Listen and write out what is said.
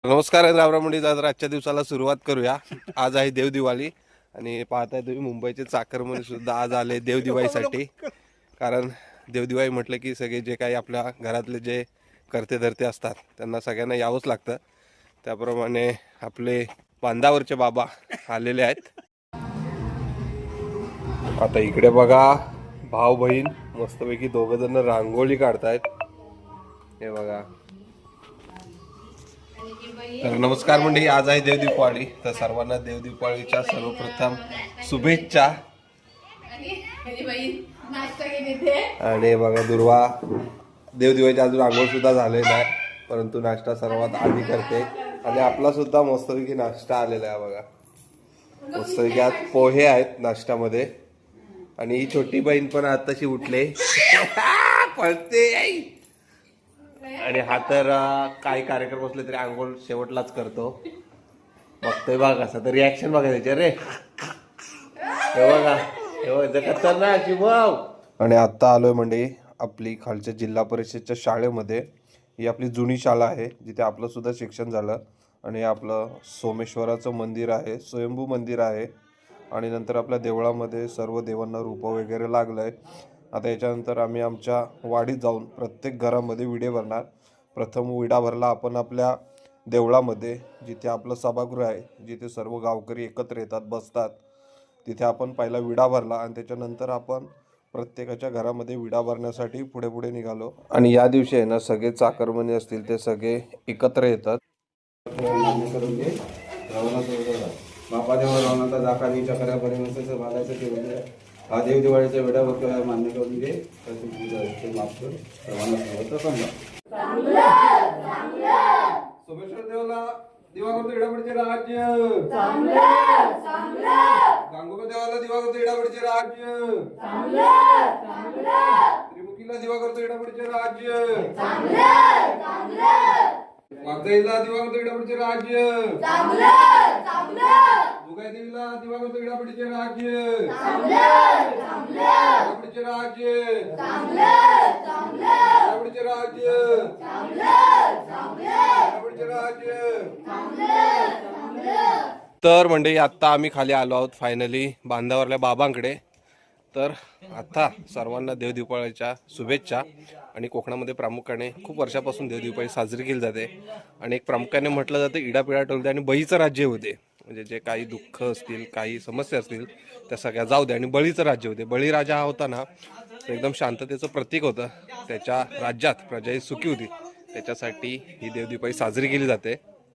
नमस्कार रामराम मंडळी, आज आजच्या दिवसाला सुरुवात करूया। आज आहे देवदिवाळी आणि पाहताय तुम्ही मुंबईचे चाकरमानी सुद्धा आज आले देवदिवाळीसाठी। कारण देवदिवाळी म्हटलं की सगळे जे काही आपल्या घरातले जे करते धरते असतात त्यांना सगळ्यांना यावंच लागतं। त्याप्रमाणे आपले बांधावरचे बाबा आलेले आहेत। आता इकडे बघा, भाऊ बहीण मस्तपैकी दोघं जण रांगोळी काढतायत। हे बघा। तर नमस्कार मंडळी, आज आहे देवदीपावली। तर सर्वांना देवदीपावलीच्या सर्वप्रथम शुभेच्छा। आणि बघा दुर्वा देवदिवाळीच्या अजून आंघोळ सुद्धा झालेला आहे, परंतु नाश्ता सर्वात आधी करते। आणि आपला सुद्धा मस्तपैकी नाश्ता आलेला आहे बघा। मस्तपैकी आज पोहे आहेत नाश्त्यामध्ये। आणि ही छोटी बहीण पण आताशी उठले पळते। आणि हा तर काही कार्यक्रम असले तरी आंघोळ शेवटलाच करतो। बघतोय बघा कसं तर रिॲक्शन बघा त्याचे रे। हे बघा, हे बघा खतरनाक शिवाव। आणि आता आलोय म्हणजे आपली खालच्या जिल्हा परिषदच्या शाळेमध्ये। ही आपली जुनी शाळा आहे जिथे आपलं सुद्धा शिक्षण झालं। आणि आपलं सोमेश्वराचं मंदिर आहे, स्वयंभू मंदिर आहे। आणि नंतर आपल्या देवळामध्ये सर्व देवांना रूप वगैरे लागलंय। आता याच्यानंतर आम्ही आमच्या वाडीत जाऊन प्रत्येक घरामध्ये विडे भरणार। प्रथम विडा भरला आपण आपल्या देवळामध्ये, जिथे आपलं सभागृह आहे, जिथे सर्व गावकरी एकत्र येतात बसतात, तिथे आपण पहिला विडा भरला। आणि त्याच्यानंतर आपण प्रत्येकाच्या घरामध्ये विडा भरण्यासाठी पुढे पुढे निघालो। आणि या दिवशी आहे ना सगळे चाकरमानी असतील ते सगळे एकत्र येतात। बापादेवा रावणाचा दाखा चक्रा परिवर्तन बालायचं ते हा देवदिवाळीचा वेळा वगैरे मान्य करून घे। माफ कर सर्वांना सांगा सोमेश्वर देवाला दिवाकर इडापडचे राज्य, गांगोबा देवाला दिवाकर इडापडचे राज्य, त्रिमुखीला दिवाकर इडापडचे राज्य, वाघजाईला दिवाकर इडापडचे राज्य, दुगाई देवीला दिवाकर इडापडचे राज्य, इडापडचे राज्य, इडापडचे राज्य, इडापडचे राज्य। तर मंडळी आता आम्ही खाली आलो आहोत फायनली बांधावरल्या बाबांकडे। तर आता सर्वांना देवदीपावलीच्या शुभेच्छा। आणि कोकणामध्ये प्रामुख्याने खूप वर्षापासून देवदीपावली साजरी केली जाते। आणि एक प्रामुख्याने म्हटलं जातं इडापिडा टोलते आणि बळीचं राज्य होते। म्हणजे जे काही दुःख असतील, काही समस्या असतील त्या सगळ्या जाऊ दे आणि बळीचं राज्य होते। बळीराजा हा होता ना, एकदम शांततेचं प्रतीक होतं। त्याच्या राज्यात प्रजा सुखी होती, त्याच्यासाठी ही देवदीपावली साजरी केली जाते।